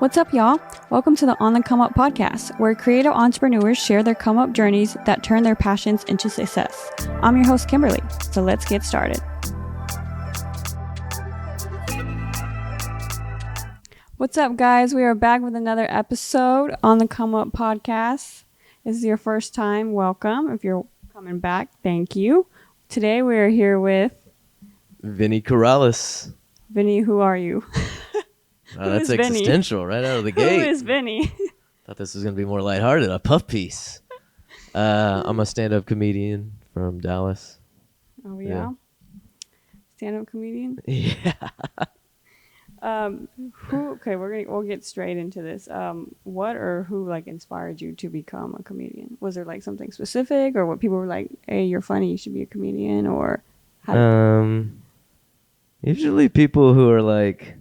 What's up, y'all? Welcome to the On the Come Up podcast, where creative entrepreneurs share their come up journeys that turn their passions into success. I'm your host, Kimberly, so let's get started. What's up, guys? We are back with another episode on the Come Up podcast. This is your first time, welcome. If you're coming back, thank you. Today we are here with Vinnie Corrales. Vinnie. Who are you? That's existential right out of the gate. Who is Vinnie? Thought this was going to be more lighthearted, a puff piece. I'm a stand-up comedian from Dallas. Oh, yeah? Stand-up comedian? Yeah. We'll get straight into this. What or who inspired you to become a comedian? Was there something specific, or what people were like, hey, you're funny, you should be a comedian, or usually people who are like,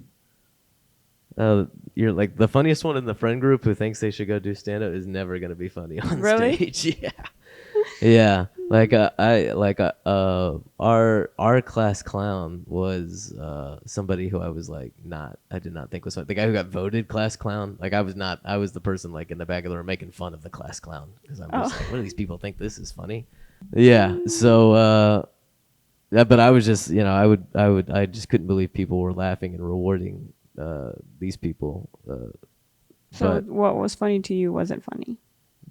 you're like the funniest one in the friend group who thinks they should go do stand-up is never going to be funny on stage. Yeah. Our class clown was somebody who I did not think was funny. The guy who got voted class clown, I was the person in the back of the room making fun of the class clown because I'm just what do these people think this is funny? Yeah. So but I was just, I just couldn't believe people were laughing and rewarding these people. So what was funny to you wasn't funny?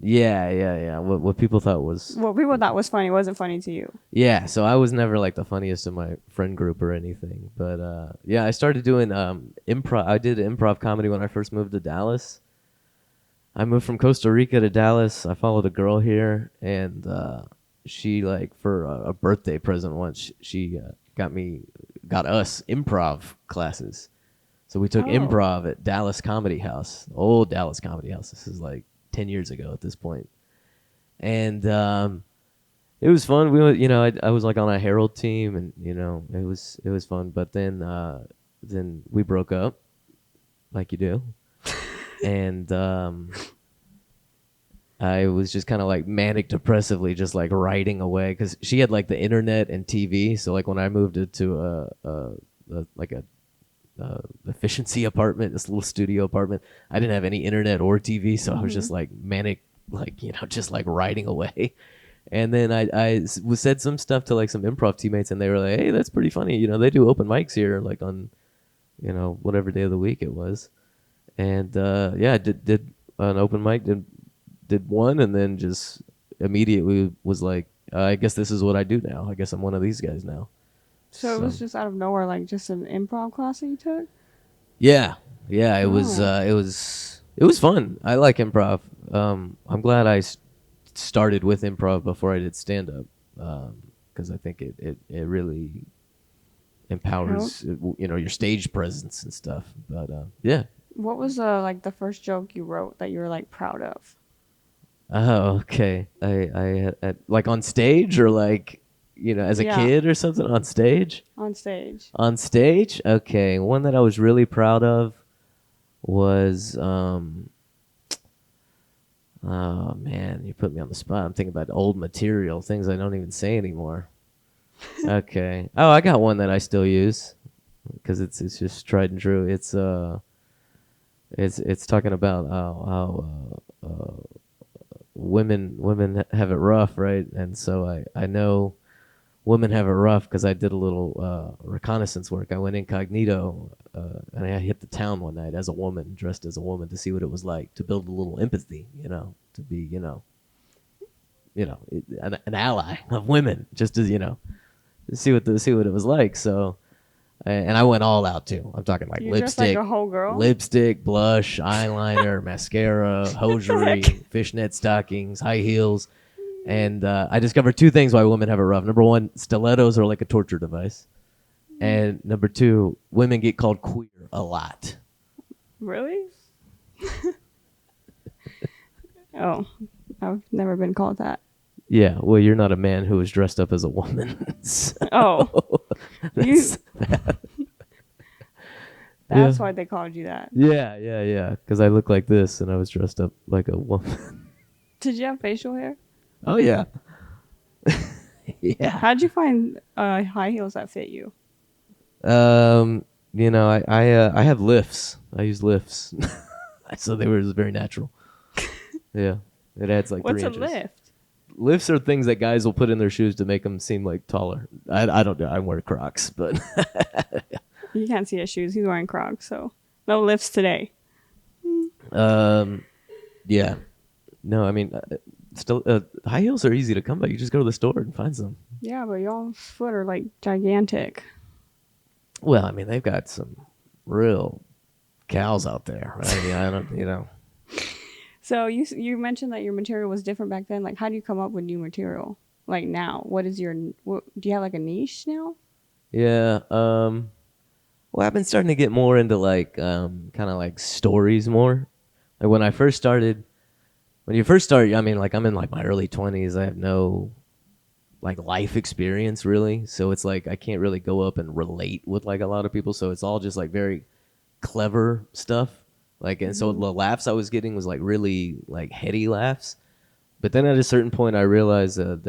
Yeah. What people thought was... What people thought was funny wasn't funny to you. Yeah, so I was never the funniest in my friend group or anything. But I started doing improv. I did improv comedy when I first moved to Dallas. I moved from Costa Rica to Dallas. I followed a girl here, and she, for a birthday present once, she got us improv classes. So we took improv at Dallas Comedy House, old Dallas Comedy House. This is 10 years ago at this point. And it was fun. I was on a Herald team, and it was fun. But then we broke up, like you do. And I was just kind of manic depressively just writing away, because she had the internet and TV. So when I moved to a efficiency apartment, this little studio apartment, I didn't have any internet or TV, so I was just manic, just writing away. And then I said some stuff to some improv teammates, and they were like, hey, that's pretty funny, they do open mics here on whatever day of the week it was. And I did an open mic, did one, and then just immediately was I guess this is what I do now. I guess I'm one of these guys now. So it was just out of nowhere, just an improv class that you took? Yeah. It was fun. I like improv. I'm glad I started with improv before I did stand up, because I think it really empowers your stage presence and stuff. But yeah. What was the first joke you wrote that you were proud of? Oh, okay. I on stage, or as a kid or something? On stage? On stage. On stage? Okay. One that I was really proud of was, oh man, you put me on the spot. I'm thinking about old material, things I don't even say anymore. Okay. Oh, I got one that I still use, because it's just tried and true. It's talking about how women have it rough, right? And so I know women have it rough because I did a little reconnaissance work. I went incognito, and I hit the town one night as a woman, dressed as a woman, to see what it was like, to build a little empathy, to be, an ally of women, just as, to see what it was like. So, and I went all out too. I'm talking you lipstick, a whole girl? Lipstick, blush, eyeliner, mascara, hosiery, fishnet stockings, high heels. And I discovered two things why women have it rough. Number one, stilettos are like a torture device. And number two, women get called queer a lot. Really? Oh, I've never been called that. Yeah, well, you're not a man who is dressed up as a woman. So that's yeah. why they called you that. Yeah. Because I look like this, and I was dressed up like a woman. Did you have facial hair? Oh, yeah. Yeah. How'd you find high heels that fit you? I have lifts. I use lifts. So it was very natural. Yeah, it adds like What's 3 a inches. lift? Lifts are things that guys will put in their shoes to make them seem like taller. I don't know. I wear Crocs, but You can't see his shoes. He's wearing Crocs, so no lifts today. yeah. No, I mean, still, high heels are easy to come by. You just go to the store and find some. Yeah, but y'all's foot are like gigantic. Well, I mean, they've got some real cows out there. I mean, I don't, So you mentioned that your material was different back then. Like, how do you come up with new material? Like now, what is your? Do you have like a niche now? Yeah. Well, I've been starting to get more into like kind of like stories more. Like when you first start, I mean, like I'm in like my early 20s. I have no like life experience really, so it's like I can't really go up and relate with like a lot of people. So it's all just like very clever stuff. Like, and so the laughs I was getting was like really like heady laughs. But then at a certain point, I realized that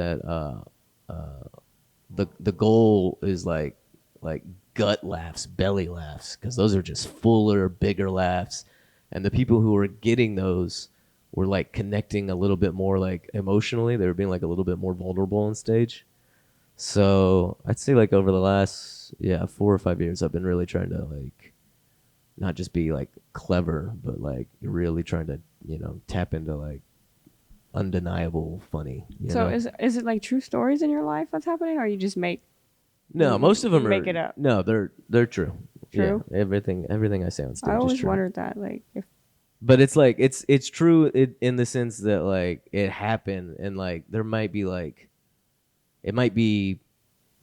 the goal is like gut laughs, belly laughs, because those are just fuller, bigger laughs, and the people who were getting those were like connecting a little bit more like emotionally. They were being like a little bit more vulnerable on stage. So I'd say like over the last 4 or 5 years, I've been really trying to like not just be like clever, but like really trying to tap into like undeniable funny. So know? is it like true stories in your life that's happening, or you just make? No, most of them make it up. No, they're true. True? Yeah, everything I say on stage I is always true. wondered that, like, if But it's like it's true in the sense that like it happened, and like there might be like it might be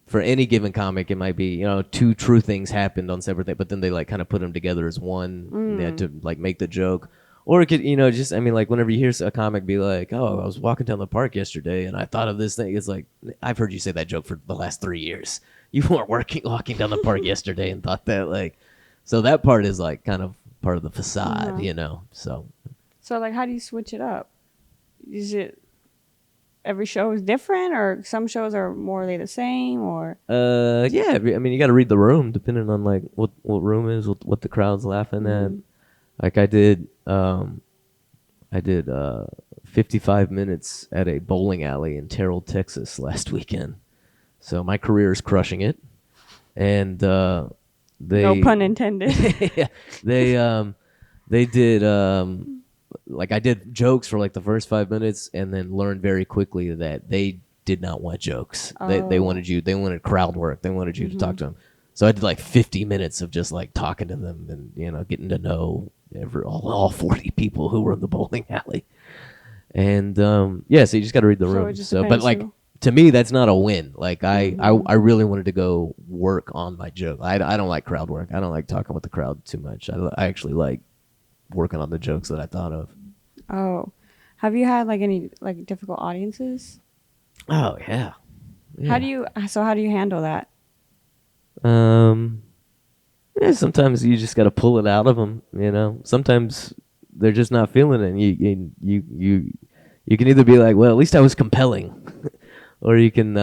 for any given comic, it might be two true things happened on separate things, but then they like kind of put them together as one. And they had to like make the joke, or it could just I mean like whenever you hear a comic be like, oh, I was walking down the park yesterday and I thought of this thing. It's like I've heard you say that joke for the last 3 years. You weren't walking down the park yesterday and thought that like, so that part is like kind of part of the facade, So like, how do you switch it up? Is it every show is different, or some shows are more or less the same, or? yeah, I mean you got to read the room depending on like what room is, what the crowd's laughing at. Like I did 55 minutes at a bowling alley in Terrell, Texas last weekend. So my career is crushing it, and No pun intended. yeah, they did like I did jokes for like the first 5 minutes, and then learned very quickly that they did not want jokes. They wanted crowd work. They wanted you to talk to them. So I did like 50 minutes of just like talking to them and getting to know all 40 people who were in the bowling alley. And so you just got to read the room. So, but like to me, that's not a win. Like I really wanted to go work on my joke. I don't like crowd work. I don't like talking with the crowd too much. I actually like working on the jokes that I thought of. Oh, have you had like any like difficult audiences? Oh yeah. How do you handle that? Yeah, sometimes you just got to pull it out of them. Sometimes they're just not feeling it. And you can either be like, well, at least I was compelling, or you can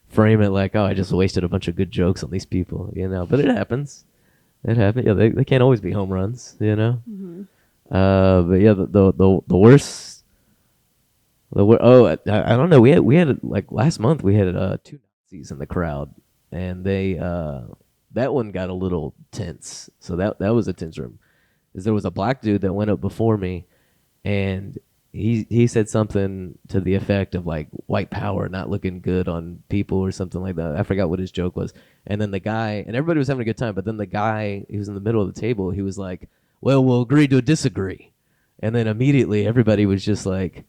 frame it like, oh, I just wasted a bunch of good jokes on these people. But it happens. It happens. Yeah, they can't always be home runs. Mm-hmm. But yeah, the worst. I don't know. We had like last month we had 2 Nazis in the crowd, and they that one got a little tense. So that was a tense room. Is there was a black dude that went up before me, and he said something to the effect of like white power not looking good on people or something like that. I forgot what his joke was. And then the guy, and everybody was having a good time, but then the guy, he was in the middle of the table, he was like, well, we'll agree to disagree. And then immediately everybody was just like,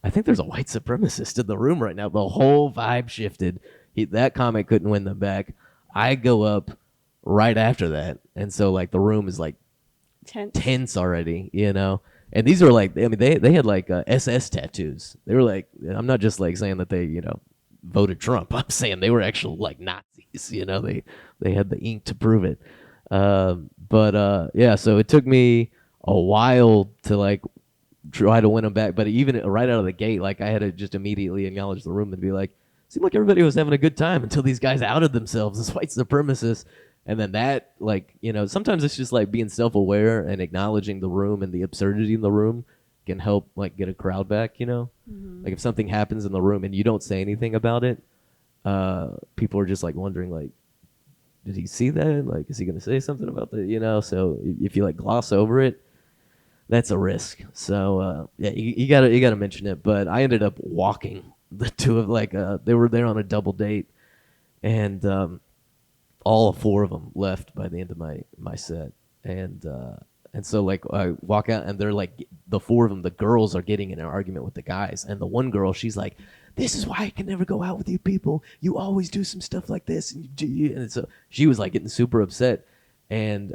I think there's a white supremacist in the room right now. The whole vibe shifted. That comic couldn't win them back. I go up right after that. And so like the room is like tense already, And these are like, I mean, they had like SS tattoos. They were like, I'm not just like saying that they, voted Trump. I'm saying they were actual like Nazis. They had the ink to prove it. Yeah, so it took me a while to like try to win them back. But even right out of the gate, like I had to just immediately acknowledge the room and be like, seemed like everybody was having a good time until these guys outed themselves as white supremacists. And then that, like, sometimes it's just like being self-aware and acknowledging the room and the absurdity in the room can help like get a crowd back. Mm-hmm. Like if something happens in the room and you don't say anything about it, people are just like wondering like, did he see that? Like, is he going to say something about that? So if you like gloss over it, that's a risk. So yeah, you gotta mention it. But I ended up walking the two of like they were there on a double date, and all four of them left by the end of my set, and so like I walk out and they're like the four of them, the girls are getting in an argument with the guys, and the one girl, she's like, "This is why I can never go out with you people. You always do some stuff like this," and so she was like getting super upset, and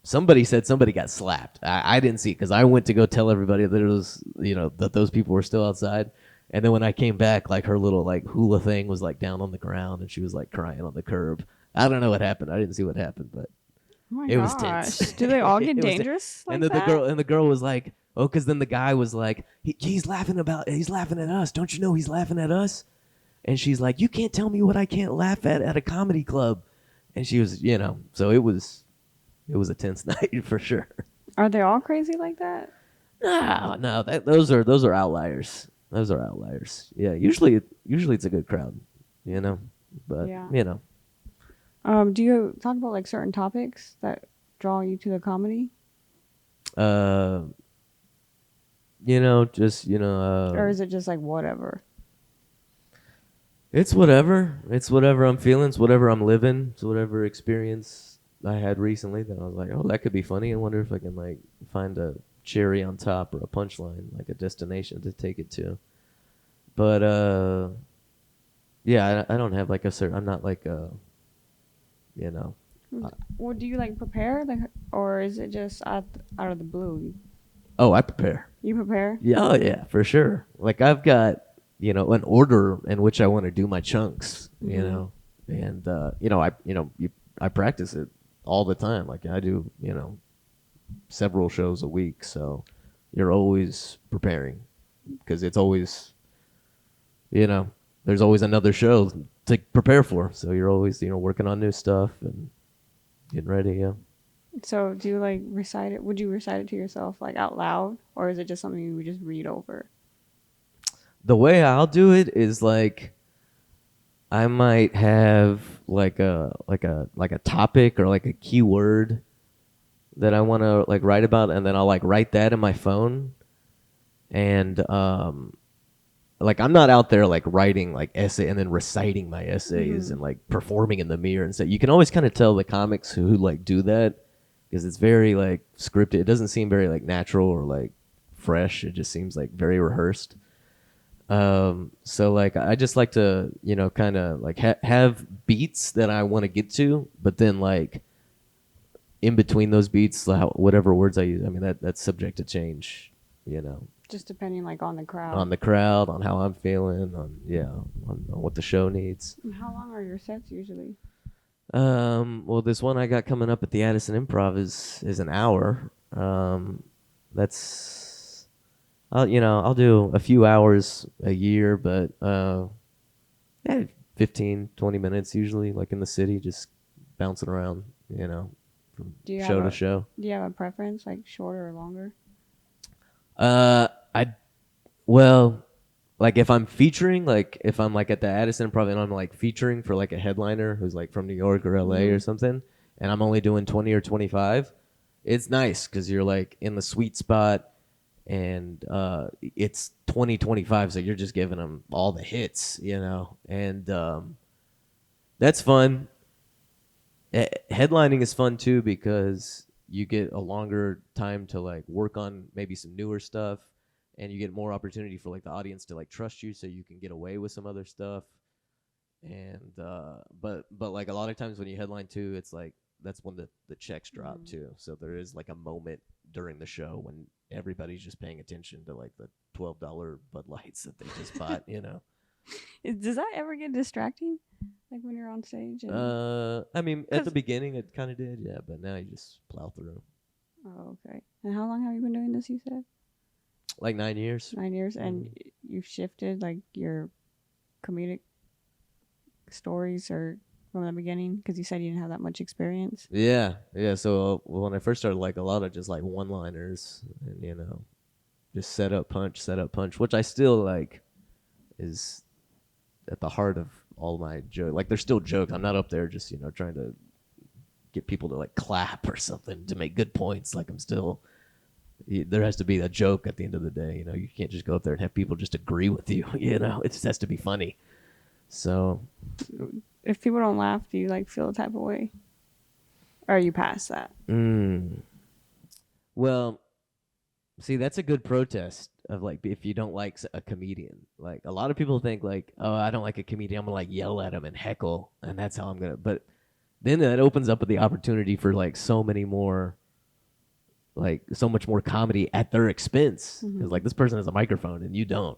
somebody said somebody got slapped. I didn't see it because I went to go tell everybody that it was that those people were still outside. And then when I came back, like her little like hula thing was like down on the ground, and she was like crying on the curb. I don't know what happened. I didn't see what happened, but Oh my it was gosh. tense. Do they all get It was tense. dangerous And like then that? the girl was like, "Oh," because then the guy was like, he's laughing at us. Don't you know he's laughing at us?" And she's like, "You can't tell me what I can't laugh at a comedy club." And she was, so it was a tense night for sure. Are they all crazy like that? No, those are outliers. Those are outliers. Yeah, usually it's a good crowd, you know. But Yeah. Do you talk about like certain topics that draw you to the comedy? uh, just Or is it just like whatever? it's whatever. It's whatever I'm feeling. It's whatever I'm living. It's whatever experience I had recently that I was like, oh, that could be funny. I wonder if I can like find a cherry on top or a punchline, like a destination to take it to. But yeah, I don't have like a certain. I'm not like you know. What do you like prepare? Like, or is it just out of the blue? Oh, I prepare. You prepare? Yeah, oh yeah, for sure. Like I've got an order in which I want to do my chunks. And I practice it all the time. Like I do several shows a week, so you're always preparing because it's always there's always another show to prepare for. So you're always working on new stuff and getting ready. Yeah. So do you like recite it? Would you recite it to yourself like out loud, or is it just something you would just read over? The way I'll do it is like I might have like a topic or like a keyword that I want to like write about, and then I'll like write that in my phone, and like I'm not out there like writing like essay and then reciting my essays and like performing in the mirror and stuff. You can always kind of tell the comics who like do that because it's very like scripted. It doesn't seem very like natural or like fresh. It just seems like very rehearsed. So like I just like to kind of like have beats that I want to get to, but then like in between those beats, whatever words I use, I mean that's subject to change, Just depending like on the crowd. on the crowd, on how I'm feeling, on what the show needs. And how long are your sets usually? Well, this one I got coming up at the Addison Improv is an hour. That's I'll do a few hours a year, but yeah, 15, 20 minutes usually, like in the city, just bouncing around, from Do you show have to a show. Do you have a preference, like shorter or longer? I well, like if I'm featuring, like if I'm like at the Addison Improv and I'm like featuring for like a headliner who's like from New York or LA or something, and I'm only doing 20 or 25, it's nice because you're like in the sweet spot, and it's 2025, so you're just giving them all the hits, and that's fun. Headlining is fun too because you get a longer time to like work on maybe some newer stuff, and you get more opportunity for like the audience to like trust you so you can get away with some other stuff. And but like a lot of times when you headline too, it's like that's when the checks drop too, so there is like a moment during the show when everybody's just paying attention to like the $12 Bud Lights that they just bought. Does that ever get distracting? Like when you're on stage? I mean, at the beginning it kind of did, yeah, but now you just plow through. Oh, okay. And how long have you been doing this, you said? Like 9 years. 9 years. And you've shifted like your comedic stories or from the beginning? Because you said you didn't have that much experience. Yeah. So when I first started, like a lot of just like one-liners, and just set up, punch, which I still like is at the heart of all my jokes. Like, there's still jokes. I'm not up there just trying to get people to like clap or something to make good points. Like, there has to be a joke at the end of the day. You can't just go up there and have people just agree with you. It just has to be funny. So If people don't laugh, do you like feel a type of way? Or are you past that? Well, see, that's a good protest of like if you don't like a comedian. Like, a lot of people think like, oh, I don't like a comedian, I'm gonna like yell at him and heckle, and that's how I'm gonna. But then that opens up the opportunity for like so much more comedy at their expense. Because like, this person has a microphone and you don't.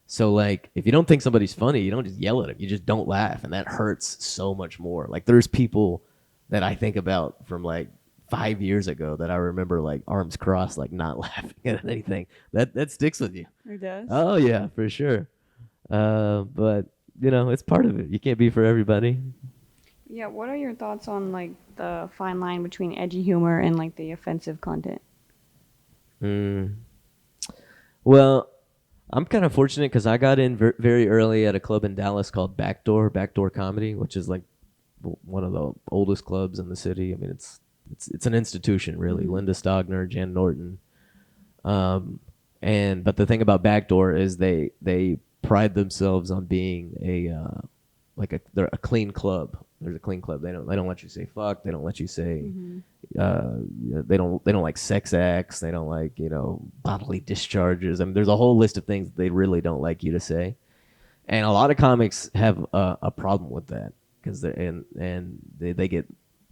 So like, if you don't think somebody's funny, you don't just yell at them. You just don't laugh, and that hurts so much more. Like, there's people that I think about from like 5 years ago that I remember like arms crossed, like not laughing at anything. That sticks with you. It does? Oh yeah, for sure. But it's part of it. You can't be for everybody. Yeah, what are your thoughts on like the fine line between edgy humor and like the offensive content? Well, I'm kind of fortunate because I got in very early at a club in Dallas called Backdoor Comedy, which is like one of the oldest clubs in the city. I mean, it's an institution, really. Linda Stogner, Jan Norton, but the thing about Backdoor is they pride themselves on being they're a clean club. There's a clean club. They don't let you say fuck. They don't let you say. They don't like sex acts. They don't like bodily discharges. I mean, there's a whole list of things they really don't like you to say, and a lot of comics have a problem with that because they get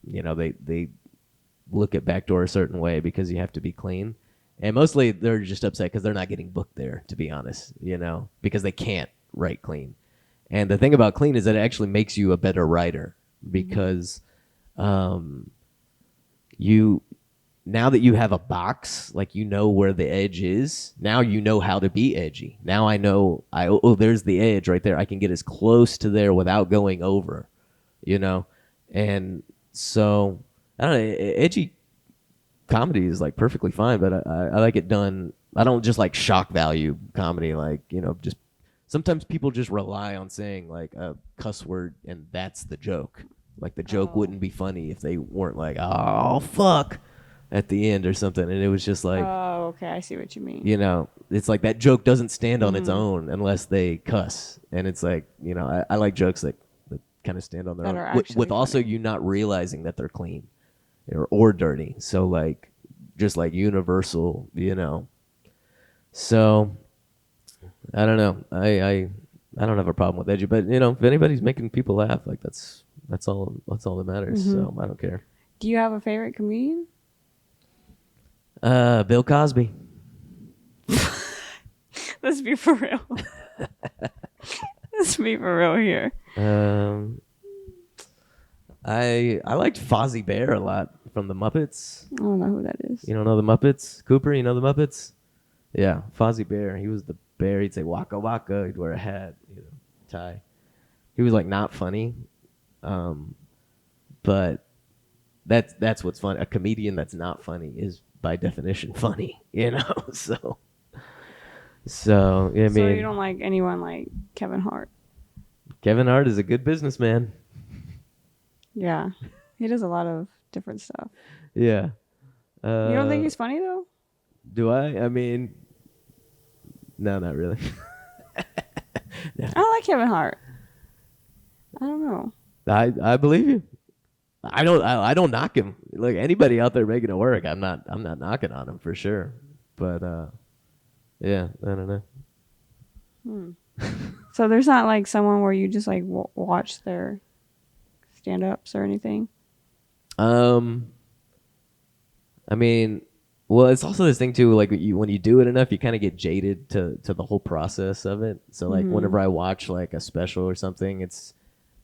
they look at Backdoor a certain way because you have to be clean, and mostly they're just upset because they're not getting booked there, to be honest, because they can't write clean. And the thing about clean is that it actually makes you a better writer because you now that you have a box, like where the edge is, now you know how to be edgy. Now I know there's the edge right there. I can get as close to there without going over, and so I don't know, edgy comedy is like perfectly fine, but I like it done. I don't just like shock value comedy, like just sometimes people just rely on saying like a cuss word and that's the joke. Like, the joke wouldn't be funny if they weren't like, oh fuck at the end or something, and it was just like, oh, okay, I see what you mean. It's like that joke doesn't stand on its own unless they cuss, and it's like I like jokes that kind of stand on their own with also you not realizing that they're clean or dirty. So like, just like universal, So I don't know. I don't have a problem with edgy, but if anybody's making people laugh, like that's all that matters. So I don't care. Do you have a favorite comedian? Bill Cosby. Let's be for real. Let's be for real here. I liked Fozzie Bear a lot from the Muppets. I don't know who that is. You don't know the Muppets? Cooper, you know the Muppets? Yeah, Fozzie Bear. He was the bear. He'd say waka waka. He'd wear a hat, tie. He was like not funny, but that's what's fun. A comedian that's not funny is by definition funny, So yeah, I mean, so you don't like anyone like Kevin Hart? Kevin Hart is a good businessman. Yeah, he does a lot of different stuff. Yeah. You don't think he's funny though? Do I? I mean, no, not really. I like Kevin Hart. I don't know. I believe you. I don't knock him. Like, anybody out there making it work, I'm not knocking on him for sure. But yeah, I don't know. So there's not like someone where you just like watch their stand-ups or anything? I mean, well, it's also this thing too. Like, when you do it enough, you kind of get jaded to the whole process of it. So like, whenever I watch like a special or something,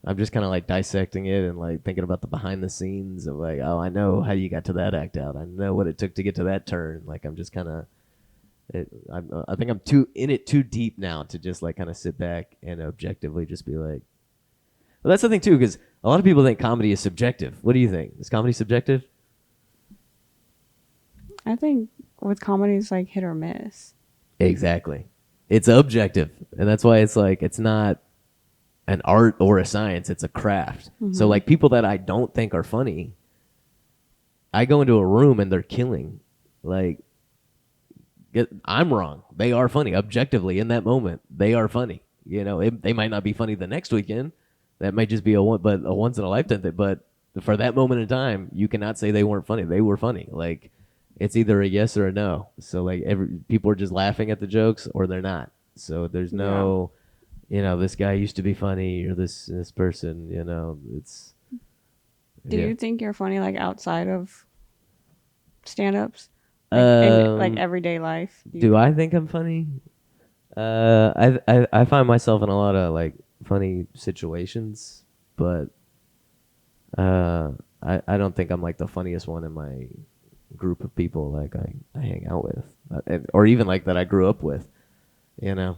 I'm just kind of like dissecting it and like thinking about the behind the scenes of like, oh, I know how you got to that act out. I know what it took to get to that turn. Like, I'm just kind of, I think I'm too deep now to just like kind of sit back and objectively just be like, Well, that's the thing too, because a lot of people think comedy is subjective. What do you think? Is comedy subjective? I think with comedy, it's like hit or miss. Exactly. It's objective, and that's why it's like it's not an art or a science. It's a craft. So like people that I don't think are funny, I go into a room and they're killing. Like, I'm wrong. They are funny objectively in that moment. They are funny. You know, they might not be funny the next weekend. That might just be a once in a lifetime thing. But for that moment in time, you cannot say they weren't funny. They were funny. Like, it's either a yes or a no. So like people are just laughing at the jokes or they're not. So there's no, you know, this guy used to be funny or this person. You know, it's. Do you think you're funny like outside of stand-ups? Like in like everyday life? Do I think I'm funny? I find myself in a lot of like funny situations, but I don't think I'm like the funniest one in my group of people like I hang out with, or even like that I grew up with, you know.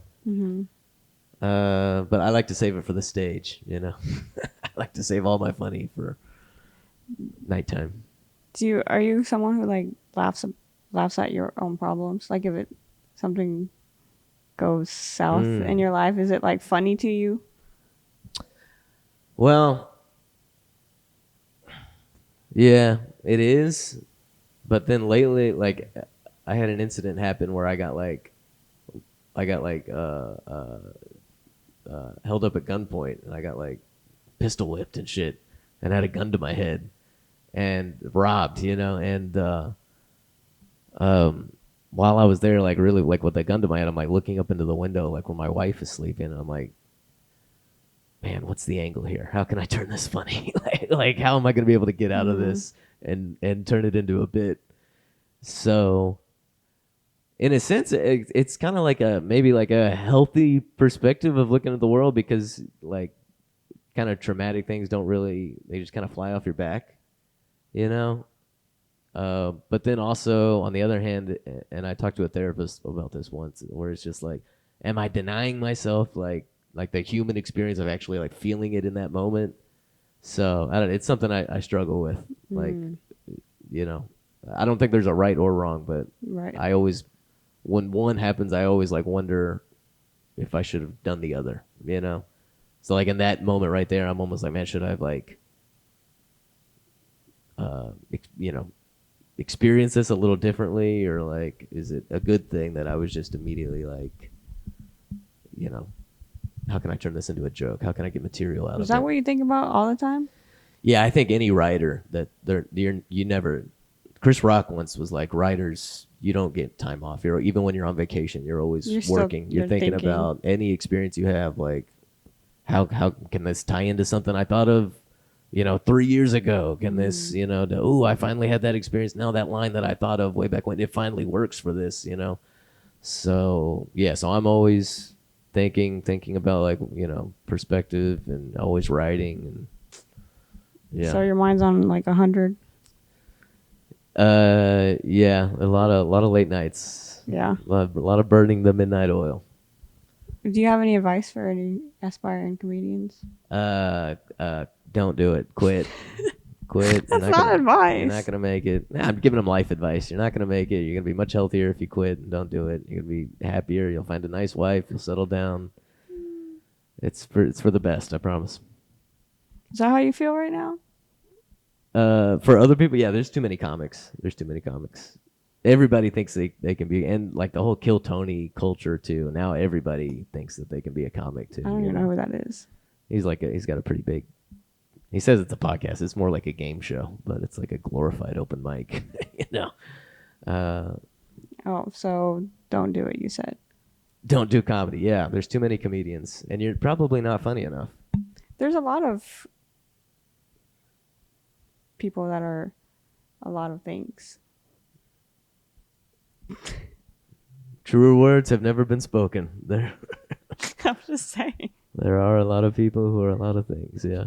But I like to save it for the stage, you know. I like to save all my funny for nighttime. Are you someone who like laughs at your own problems? Like if something goes south in your life, is it like funny to you? Well, yeah, it is. But then lately, like, I had an incident happen where I got held up at gunpoint, and I got like pistol whipped and shit, and had a gun to my head, and robbed, you know, and while I was there, like really like with the gun to my head, I'm like looking up into the window, like where my wife is sleeping, and I'm like, man, what's the angle here? How can I turn this funny? like how am I going to be able to get out of this and turn it into a bit? So, in a sense, it's kind of like maybe like a healthy perspective of looking at the world, because like kind of traumatic things they just kind of fly off your back, you know? But then also on the other hand, and I talked to a therapist about this once, where it's just like, am I denying myself like the human experience of actually like feeling it in that moment? So I don't. It's something I struggle with. Like, you know, I don't think there's a right or wrong, but I always, when one happens, I always like wonder if I should have done the other. You know, so like in that moment right there, I'm almost like, man, should I have like, you know, experience this a little differently, or like, is it a good thing that I was just immediately like, you know, how can I turn this into a joke? How can I get material out of it? Is that what you think about all the time? Yeah, I think any writer that you never. Chris Rock once was like, writers, you don't get time off. Even when you're on vacation, you're always working. You're thinking about any experience you have, like how can this tie into something I thought of, you know, 3 years ago? Can this, you know, I finally had that experience. Now that line that I thought of way back when, it finally works for this, you know. So yeah, so I'm always thinking about like, you know, perspective, and always writing, and yeah. So your mind's on like 100. Yeah, a lot of late nights. Yeah, a lot of burning the midnight oil. Do you have any advice for any aspiring comedians? Don't do it. Quit. That's not advice. You're not gonna make it. Nah, I'm giving them life advice. You're not gonna make it. You're gonna be much healthier if you quit and don't do it. You're gonna be happier. You'll find a nice wife. You'll settle down. It's for the best. I promise. Is that how you feel right now? For other people, yeah. There's too many comics. Everybody thinks they can be, and like the whole Kill Tony culture too. Now everybody thinks that they can be a comic too. I don't even know who that is. He's got a pretty big. He says it's a podcast. It's more like a game show, but it's like a glorified open mic. You know. So don't do it. You said. Don't do comedy. Yeah, there's too many comedians, and you're probably not funny enough. There's a lot of people that are a lot of things. Truer words have never been spoken. There. I'm just saying. There are a lot of people who are a lot of things. Yeah.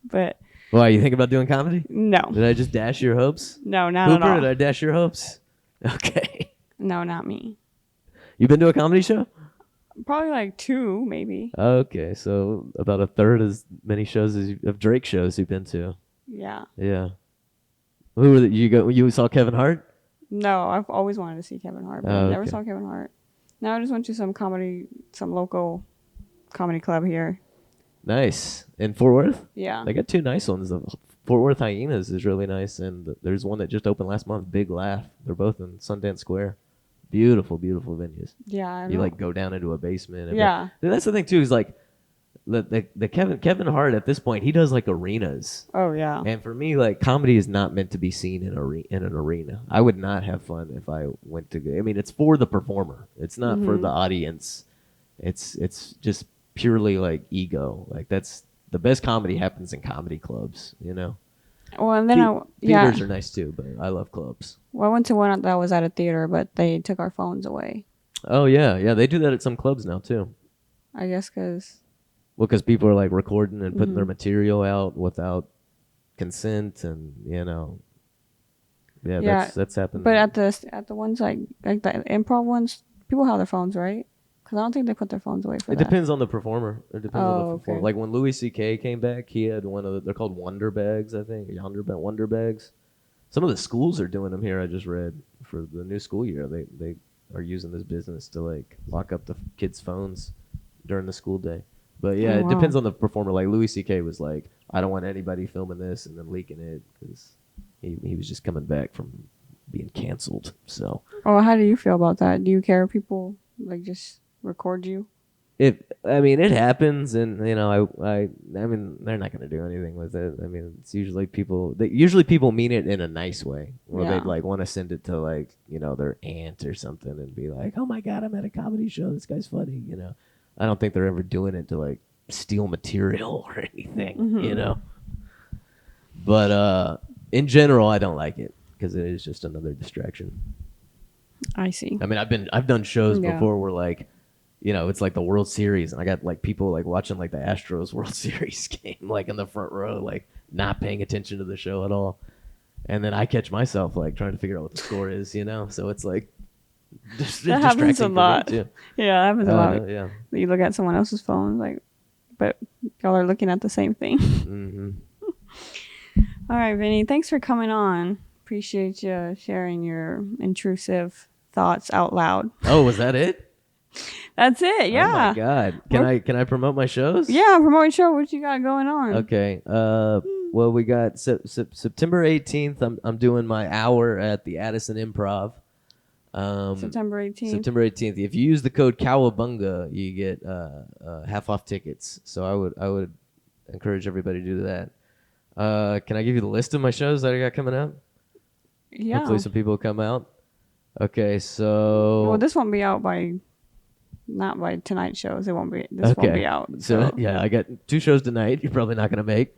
But. Why, you think about doing comedy? No. Did I just dash your hopes? No, not Hooper, at all. did I dash your hopes? Okay. No, not me. You been to a comedy show? Probably like 2, maybe. Okay, so about a third as many shows of Drake shows you've been to. Yeah. Yeah. Who were you go? You saw Kevin Hart? No, I've always wanted to see Kevin Hart, but I Oh, never okay. saw Kevin Hart. Now I just went to some local comedy club here. Nice. In Fort Worth? Yeah. They got 2 nice ones. The Fort Worth Hyenas is really nice, and there's one that just opened last month, Big Laugh. They're both in Sundance Square. Beautiful, beautiful venues. Yeah. I You know. like go down into a basement. And Yeah. that's the thing too. Is like the Kevin Hart at this point, he does like arenas. Oh yeah. And for me, like comedy is not meant to be seen in an arena. I would not have fun if I went to. I mean, it's for the performer. It's not for the audience. It's just purely like ego. Like that's the best comedy happens in comedy clubs. You know, Well, and then theaters are nice too, but I love clubs. Well, I went to one that was at a theater, but they took our phones away. Oh yeah, they do that at some clubs now too. I guess because. Well, because people are like recording and putting their material out without consent, and that's happened. But at the ones like the improv ones, people have their phones, right? Because I don't think they put their phones away for It that. depends on the performer. It depends on the performer. okay. Like when Louis C.K. came back, he had they're called Wonder Bags, I think. Wonder Bags. Some of the schools are doing them here. I just read for the new school year. They are using this business to like lock up the kids' phones during the school day. But yeah, it depends on the performer. Like Louis C.K. was like, I don't want anybody filming this and then leaking it because he was just coming back from being canceled. So. Oh, how do you feel about that? Do you care if people like just record you? It happens, and I mean, they're not going to do anything with it. I mean, it's usually people mean it in a nice way, where they'd like want to send it to like their aunt or something and be like, oh my god, I'm at a comedy show. This guy's funny. I don't think they're ever doing it to like steal material or anything. But in general, I don't like it because it is just another distraction. I see. I mean, I've done shows before where like. It's like the World Series, and I got like people like watching like the Astros World Series game, like in the front row, like not paying attention to the show at all. And then I catch myself like trying to figure out what the score is, So it's like that happens a lot. Too. Yeah, that happens a lot. Yeah. You look at someone else's phone, like, but y'all are looking at the same thing. Mm-hmm. All right, Vinny, thanks for coming on. Appreciate you sharing your intrusive thoughts out loud. Oh, was that it? That's it. Yeah. Oh my god. Can I promote my shows? Yeah, promote your show. What you got going on? Okay. Well, we got September 18th. I'm doing my hour at the Addison Improv. September 18th. September 18th. If you use the code Cowabunga, you get half off tickets. So I would encourage everybody to do that. Can I give you the list of my shows that I got coming up? Yeah. Hopefully some people will come out. Okay, so well, this won't be out not by tonight's shows. It won't be. This won't be out. So yeah, I got 2 shows tonight. You're probably not gonna make.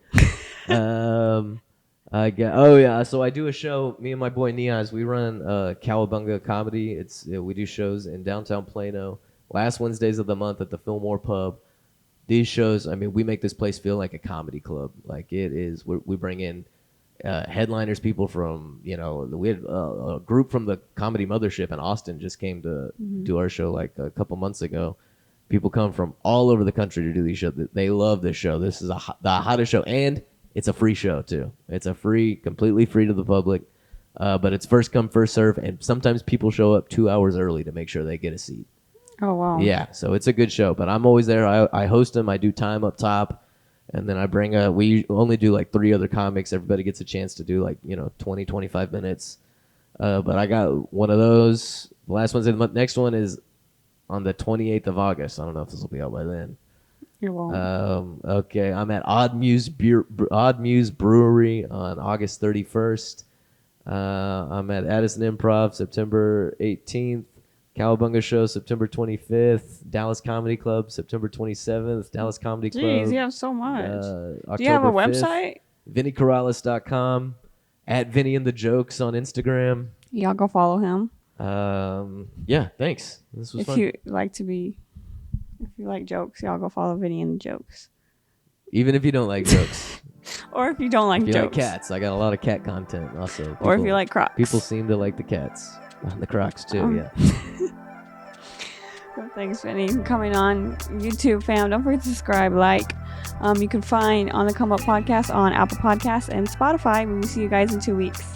I got So I do a show. Me and my boy Niaz, we run Cowabunga Comedy. We do shows in downtown Plano. Last Wednesdays of the month at the Fillmore Pub. These shows, I mean, we make this place feel like a comedy club. Like it is. We bring in headliners, people from we had a group from the Comedy Mothership in Austin just came to do our show like a couple months ago. People come from all over the country to do these shows. They love this show. This is the hottest show, and it's a free show too. It's completely free to the public, but it's first come first serve, and sometimes people show up 2 hours early to make sure they get a seat. Oh wow! Yeah, so it's a good show. But I'm always there. I host them. I do time up top. And then I we only do like 3 other comics. Everybody gets a chance to do like, 20, 25 minutes. But I got one of those. The last Wednesday of the month. Next one is on the 28th of August. I don't know if this will be out by then. It won't. Okay. I'm at Odd Muse Brewery on August 31st. I'm at Addison Improv September 18th. Cowabunga Show, September 25th. Dallas Comedy Club, September 27th. Dallas Comedy Club. Jeez, you have so much. October Do you have a 5th. website? VinnieCorrales.com. At Vinnie and the Jokes on Instagram. Y'all go follow him. Yeah, thanks. This was fun. If you like jokes, y'all go follow Vinnie and the Jokes. Even if you don't like jokes. Or if you don't like if you jokes. like cats, I got a lot of cat content also. Or if you like Crocs. People seem to like the cats. The Crocs too, yeah. Well, thanks, Vinny, for coming on. YouTube fam, don't forget to subscribe, like. You can find On the Come Up podcast on Apple Podcasts and Spotify. We will see you guys in 2 weeks.